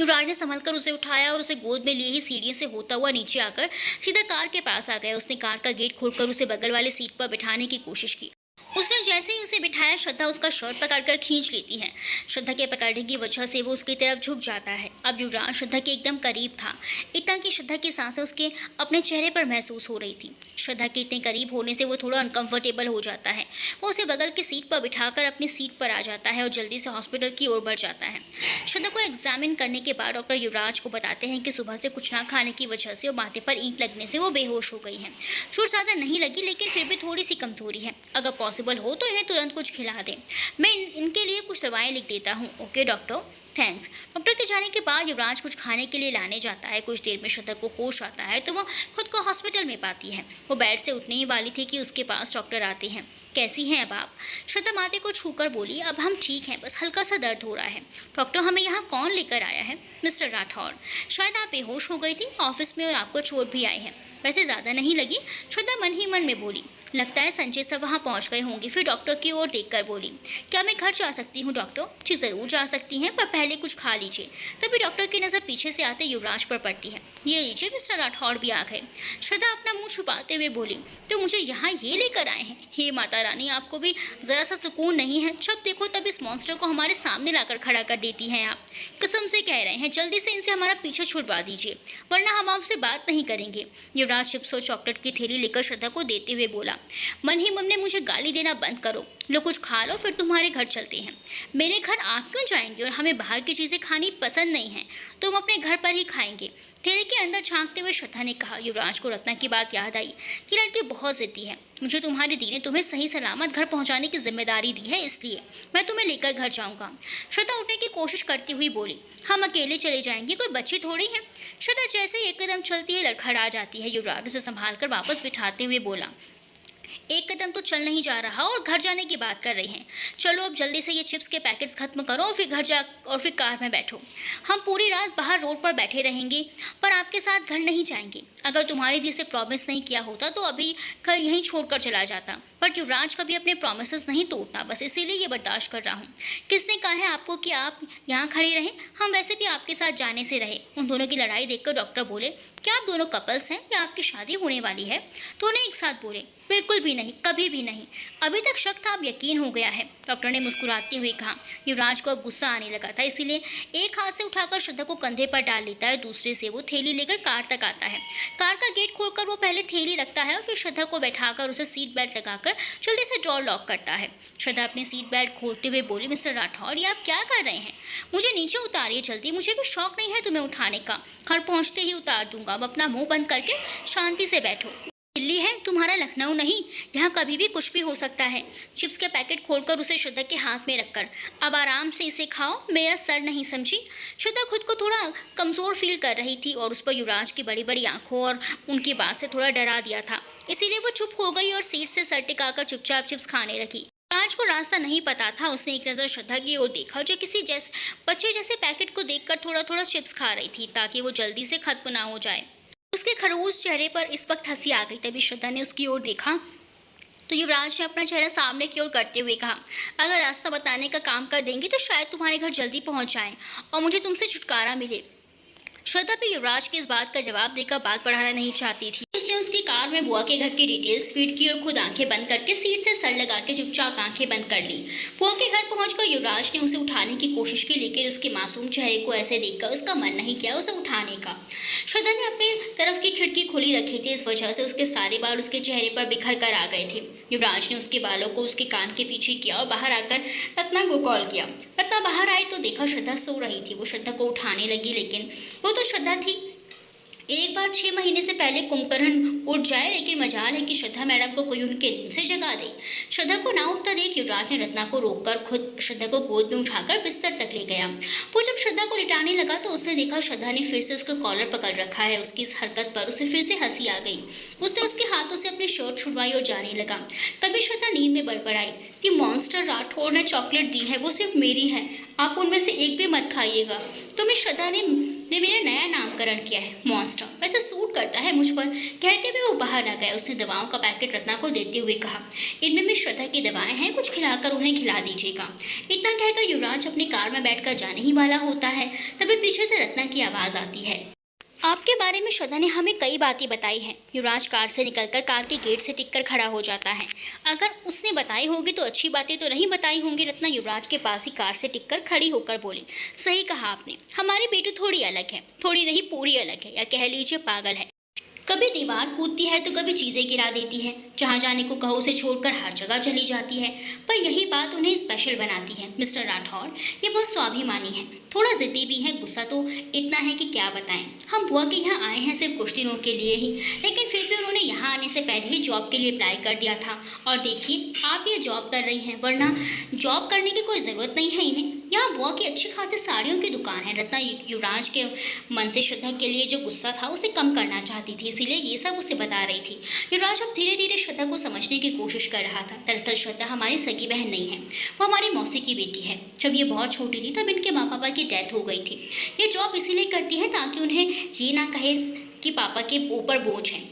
युवराज ने संभलकर उसे उठाया और उसे गोद में लिए ही सीढ़ी से होता हुआ नीचे आकर सीधा कार के पास आ गया। उसने कार का गेट खोलकर उसे बगल वाले सीट पर बिठाने की कोशिश की। उसने जैसे ही उसे बिठाया श्रद्धा उसका शर्ट पकड़कर खींच लेती है। श्रद्धा के पकड़ने की वजह से वो उसकी तरफ झुक जाता है। अब युवराज श्रद्धा के एकदम करीब था, इतना कि श्रद्धा की सांसें उसके अपने चेहरे पर महसूस हो रही थी। श्रद्धा के इतने करीब होने से वो थोड़ा अनकंफर्टेबल हो जाता है। वो उसे बगल की सीट पर बिठाकर अपनी सीट पर आ जाता है और जल्दी से हॉस्पिटल की ओर बढ़ जाता है। श्रद्धा को एग्जामिन करने के बाद डॉक्टर युवराज को बताते हैं कि सुबह से कुछ ना खाने की वजह से और माथे पर ईंट लगने से वो बेहोश हो गई है। चोट ज़्यादा नहीं लगी, लेकिन फिर भी थोड़ी सी कमजोरी है। अगर पॉसिबल हो तो इन्हें तुरंत कुछ खिला दें। मैं इनके लिए कुछ दवाएं लिख देता हूँ। Okay doctor, thanks. डॉक्टर के जाने के बाद युवराज कुछ खाने के लिए लाने जाता है। कुछ देर में श्रद्धा को होश आता है तो वो खुद को हॉस्पिटल में पाती है। वो बेड से उठने ही वाली थी कि उसके पास डॉक्टर आते हैं। कैसी हैं अब आप? श्रद्धा माथे को छूकर बोली, अब हम ठीक हैं, बस हल्का सा दर्द हो रहा है। डॉक्टर, हमें यहाँ कौन लेकर आया है? मिस्टर राठौड़। शायद आप बेहोश हो गई थी ऑफिस में और आपको चोट भी आई है। वैसे ज़्यादा नहीं लगी, श्रद्धा मन ही मन में बोली। लगता है संजय सब वहाँ पहुँच गए होंगे। फिर डॉक्टर की ओर देखकर बोली, क्या मैं घर जा सकती हूँ डॉक्टर? जी ज़रूर जा सकती हैं, पर पहले कुछ खा लीजिए। तभी डॉक्टर की नज़र पीछे से आते युवराज पर पड़ती है। ये लीजिए, मिस्टर राठौड़ भी आ गए। श्रद्धा अपना मुँह छुपाते हुए बोली, तो मुझे यहाँ ये लेकर आए हैं? हे माता रानी, आपको भी ज़रा सा सुकून नहीं है? जब देखो तब इस मॉन्स्टर को हमारे सामने लाकर खड़ा कर देती हैं आप। कसम से कह रहे हैं, जल्दी से इनसे हमारा पीछे छुड़वा दीजिए, वरना हम आपसे बात नहीं करेंगे। युवराज चिप्स और चॉकलेट की थैली लेकर श्रद्धा को देते हुए बोला, मन ही मन में मुझे गाली देना बंद करो, लो कुछ खा लो, फिर तुम्हारे घर चलते हैं। मेरे घर आप क्यों जाएंगे? और हमें बाहर की चीज़ें खानी पसंद नहीं है, तुम अपने घर पर ही खाएंगे। ठेले के अंदर झांकते हुए श्रद्धा ने कहा। युवराज को रत्ना की बात याद आई कि लड़की बहुत जिद्दी है। मुझे तुम्हारी दी ने तुम्हें सही सलामत घर पहुंचाने की जिम्मेदारी दी है, इसलिए मैं तुम्हें लेकर घर जाऊंगा। श्रद्धा उठने की कोशिश करती हुई बोली, हम अकेले चले जाएंगे, कोई बच्ची थोड़ी है। श्रद्धा जैसे ही एक कदम चलती है लड़खड़ा जाती है। युवराज उसे संभाल कर वापस बिठाते हुए बोला, एक कदम तो चल नहीं जा रहा और घर जाने की बात कर रही हैं। चलो अब जल्दी से ये चिप्स के पैकेट्स खत्म करो और फिर कार में बैठो। हम पूरी रात बाहर रोड पर बैठे रहेंगे, पर आपके साथ घर नहीं जाएंगे। अगर तुम्हारी दी से प्रॉमिस नहीं किया होता तो अभी घर यहीं छोड़कर चला जाता, बट युवराज कभी अपने प्रॉमिसेस नहीं तोड़ता, बस इसीलिए ये बर्दाश्त कर रहा हूँ। किसने कहा है आपको कि आप यहाँ खड़े रहें? हम वैसे भी आपके साथ जाने से रहे। उन दोनों की लड़ाई देखकर डॉक्टर बोले, क्या आप दोनों कपल्स हैं या आपकी शादी होने वाली है? दोनों एक साथ बोले, बिल्कुल भी नहीं, कभी भी नहीं। अभी तक शक था, अब यकीन हो गया है, डॉक्टर ने मुस्कुराते हुए कहा। युवराज को अब गुस्सा आने लगा था, इसीलिए एक हाथ से उठाकर श्रद्धा को कंधे पर डाल लेता है, दूसरे से वो थैली लेकर कार तक आता है। कार का गेट खोलकर वो पहले थैली रखता है और फिर श्रद्धा को बैठाकर उसे सीट बेल्ट लगाकर जल्दी से डोर लॉक करता है। श्रद्धा अपनी सीट बेल्ट खोलते हुए बोली, मिस्टर राठौर, ये आप क्या कर रहे हैं? मुझे नीचे उतारिए जल्दी, मुझे भी शौक नहीं है तुम्हें उठाने का। घर पहुँचते ही उतार दूंगा। अब अपना मुँह बंद करके शांति से बैठो। दिल्ली है तुम्हारा, लखनऊ नहीं। यहाँ कभी भी कुछ भी हो सकता है। चिप्स के पैकेट खोलकर उसे श्रद्धा के हाथ में रखकर, अब आराम से इसे खाओ, मेरा सर नहीं, समझी? श्रद्धा खुद को थोड़ा कमज़ोर फील कर रही थी और उस पर युवराज की बड़ी बड़ी आंखों और उनकी बात से थोड़ा डरा दिया था, इसीलिए वो चुप हो गई और सीट से सर टिकाकर चुपचाप चिप्स खाने लगी। आज को रास्ता नहीं पता था। उसने एक नज़र श्रद्धा की ओर देखा जो किसी बच्चे जैसे पैकेट को देखकर थोड़ा थोड़ा चिप्स खा रही थी ताकि वो जल्दी से खत्म ना हो जाए। उसके खरूस चेहरे पर इस वक्त हंसी आ गई। तभी श्रद्धा ने उसकी ओर देखा तो युवराज ने अपना चेहरा सामने की ओर करते हुए कहा, अगर रास्ता बताने का काम कर देंगी तो शायद तुम्हारे घर जल्दी पहुंच जाएं और मुझे तुमसे छुटकारा मिले। श्रद्धा भी युवराज के इस बात का जवाब देकर बात बढ़ाना नहीं चाहती थी। उसने उसकी कार में बुआ के घर की डिटेल्स फीड की और खुद आंखें बंद करके सीट से सर लगा के चुपचाप आंखें बंद कर ली। बुआ के घर पहुंचकर युवराज ने उसे उठाने की कोशिश की, लेकिन उसके मासूम चेहरे को ऐसे देखकर उसका मन नहीं किया उसे उठाने का। श्रद्धा ने अपनी तरफ की खिड़की खुली रखी थी, इस वजह से उसके सारे बाल उसके चेहरे पर बिखर कर आ गए थे। युवराज ने उसके बालों को उसके कान के पीछे किया और बाहर आकर रत्ना को कॉल किया। रत्ना बाहर आई तो देखा श्रद्धा सो रही थी। वो श्रद्धा को उठाने लगी, लेकिन वो तो श्रद्धा थी। एक बार 6 महीने से पहले कुंभकर्ण उठ जाए, लेकिन मजाल है कि श्रद्धा मैडम को कोई उनके नींद से जगा दे। श्रद्धा को ना उठता देख युवराज ने रत्ना को रोककर खुद श्रद्धा को गोद में उठाकर बिस्तर तक ले गया। वो जब श्रद्धा को लिटाने लगा तो उसने देखा श्रद्धा ने फिर से उसका कॉलर पकड़ रखा है। उसकी इस हरकत पर उसे फिर से हंसी आ गई। उसने उसके हाथों से अपनी शर्ट छुड़वाई और जाने लगा। तभी श्रद्धा नींद में बड़बड़ाई, कि मॉन्स्टर राठौर ने चॉकलेट दी है, वो सिर्फ मेरी है, आप उनमें से एक भी मत खाइएगा। तो मिस श्रद्धा ने मेरा नया नामकरण किया है, मॉन्स्टर, वैसे सूट करता है मुझ पर। कहते हुए वो बाहर आ गया। उसने दवाओं का पैकेट रत्ना को देते हुए कहा, इनमें मिस श्रद्धा की दवाएं हैं, कुछ खिलाकर उन्हें खिला दीजिएगा। इतना कहकर युवराज अपनी कार में बैठकर जाने ही वाला होता है, तभी पीछे से रत्ना की आवाज़ आती है, आपके बारे में श्रद्धा ने हमें कई बातें बताई हैं। युवराज कार से निकलकर कार के गेट से टिककर खड़ा हो जाता है। अगर उसने बताई होगी तो अच्छी बातें तो नहीं बताई होंगी। रत्ना युवराज के पास ही कार से टिककर खड़ी होकर बोली, सही कहा आपने, हमारी बेटी थोड़ी अलग है, थोड़ी नहीं पूरी अलग है, या कह लीजिए पागल है। कभी दीवार कूदती है तो कभी चीज़ें गिरा देती है, जहाँ जाने को कहो उसे छोड़कर हर जगह चली जाती है, पर यही बात उन्हें स्पेशल बनाती है। मिस्टर राठौर ये बहुत स्वाभिमानी है, थोड़ा ज़िद्दी भी है, गुस्सा तो इतना है कि क्या बताएं। हम बुआ के यहाँ आए हैं सिर्फ कुछ दिनों के लिए ही, लेकिन फिर भी उन्होंने यहाँ आने से पहले ही जॉब के लिए अप्लाई कर दिया था। और देखिए आप ये जॉब कर रही हैं, वरना जॉब करने की कोई ज़रूरत नहीं है इन्हें। यहाँ बुआ की अच्छी खासी साड़ियों की दुकान है। रत्ना युवराज के मन से श्रद्धा के लिए जो गुस्सा था उसे कम करना चाहती थी, इसीलिए ये सब उसे बता रही थी। युवराज अब धीरे धीरे श्रद्धा को समझने की कोशिश कर रहा था। दरअसल श्रद्धा हमारी सगी बहन नहीं है, वो हमारी मौसी की बेटी है। जब ये बहुत छोटी थी तब इनके माँ पापा की डेथ हो गई थी। ये जॉब इसीलिए करती है ताकि उन्हें ये ना कहे कि पापा के ऊपर बोझ है।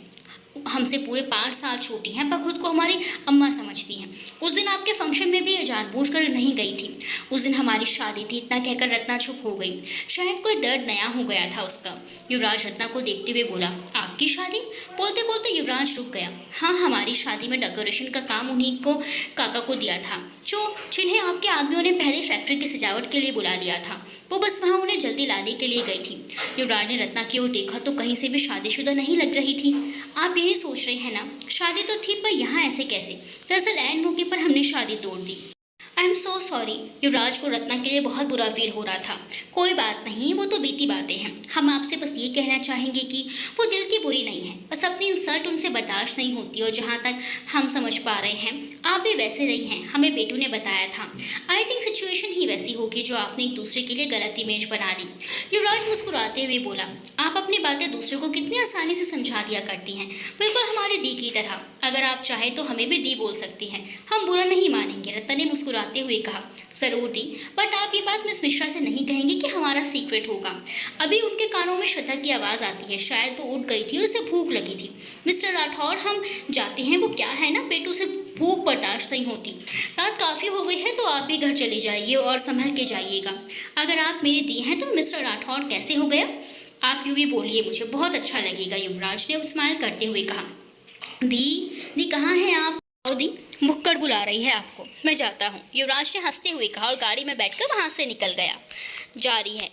हमसे पूरे 5 साल छोटी हैं, पर खुद को हमारी अम्मा समझती हैं। उस दिन आपके फंक्शन में भी ये जानबूझकर नहीं गई थी, उस दिन हमारी शादी थी। इतना कहकर रत्ना चुप हो गई। शायद कोई दर्द नया हो गया था उसका। युवराज रत्ना को देखते हुए बोला, आप आपकी शादी? बोलते बोलते युवराज रुक गया। हाँ, हमारी शादी में डेकोरेशन का काम उन्हीं को काका को दिया था, जिन्हें आपके आदमियों ने पहले फैक्ट्री की सजावट के लिए बुला लिया था। वो बस वहाँ उन्हें जल्दी लाने के लिए गई थी। युवराज ने रत्ना की ओर देखा तो कहीं से भी शादीशुदा नहीं लग रही थी। आप यही सोच रहे हैं ना, शादी तो थी पर यहाँ ऐसे कैसे? दरअसल ऐन मौके पर हमने शादी तोड़ दी। आई एम सो सॉरी। युवराज को रत्ना के लिए बहुत बुरा फील हो रहा था। कोई बात नहीं, वो तो बीती बातें हैं। हम आपसे बस ये कहना चाहेंगे कि वो दिल की बुरी नहीं है, बस अपनी इंसल्ट उनसे बर्दाश्त नहीं होती। और जहाँ तक हम समझ पा रहे हैं, आप भी वैसे नहीं हैं, हमें बेटू ने बताया था। आई थिंक सिचुएशन ही वैसी होगी जो आपने एक दूसरे के लिए गलत इमेज बना ली। युवराज मुस्कुराते हुए बोला, आप अपनी बातें दूसरे को कितनी आसानी से समझा दिया करती हैं, बिल्कुल हमारी दी की तरह। अगर आप चाहें तो हमें भी दी बोल सकती हैं, हम बुरा नहीं मानेंगे। रत्ना ने मुस्कुराते हुए कहा, जरूर दी, बट आप ये बात मिस मिश्रा से नहीं कहेंगे कि हमारा सीक्रेट होगा। अभी उनके कानों में श्रद्धा की आवाज़ आती है, शायद वो उठ गई थी और उसे भूख लगी थी। मिस्टर राठौर, हम जाते हैं। वो क्या है ना, पेटू से भूख बर्दाश्त नहीं होती। रात काफ़ी हो गई है तो आप भी घर चले जाइए और संभल के जाइएगा। अगर आप मेरी दी हैं तो मिस्टर राठौर कैसे हो गया? आप यूँ भी बोलिए, मुझे बहुत अच्छा लगेगा। युवराज ने स्माइल करते हुए कहा। दी कहाँ हैं आप? दी मुक्कड़ बुला रही है आपको, मैं जाता हूँ, युवराज ने हंसते हुए कहा और गाड़ी में बैठकर वहाँ से निकल गया। जारी है।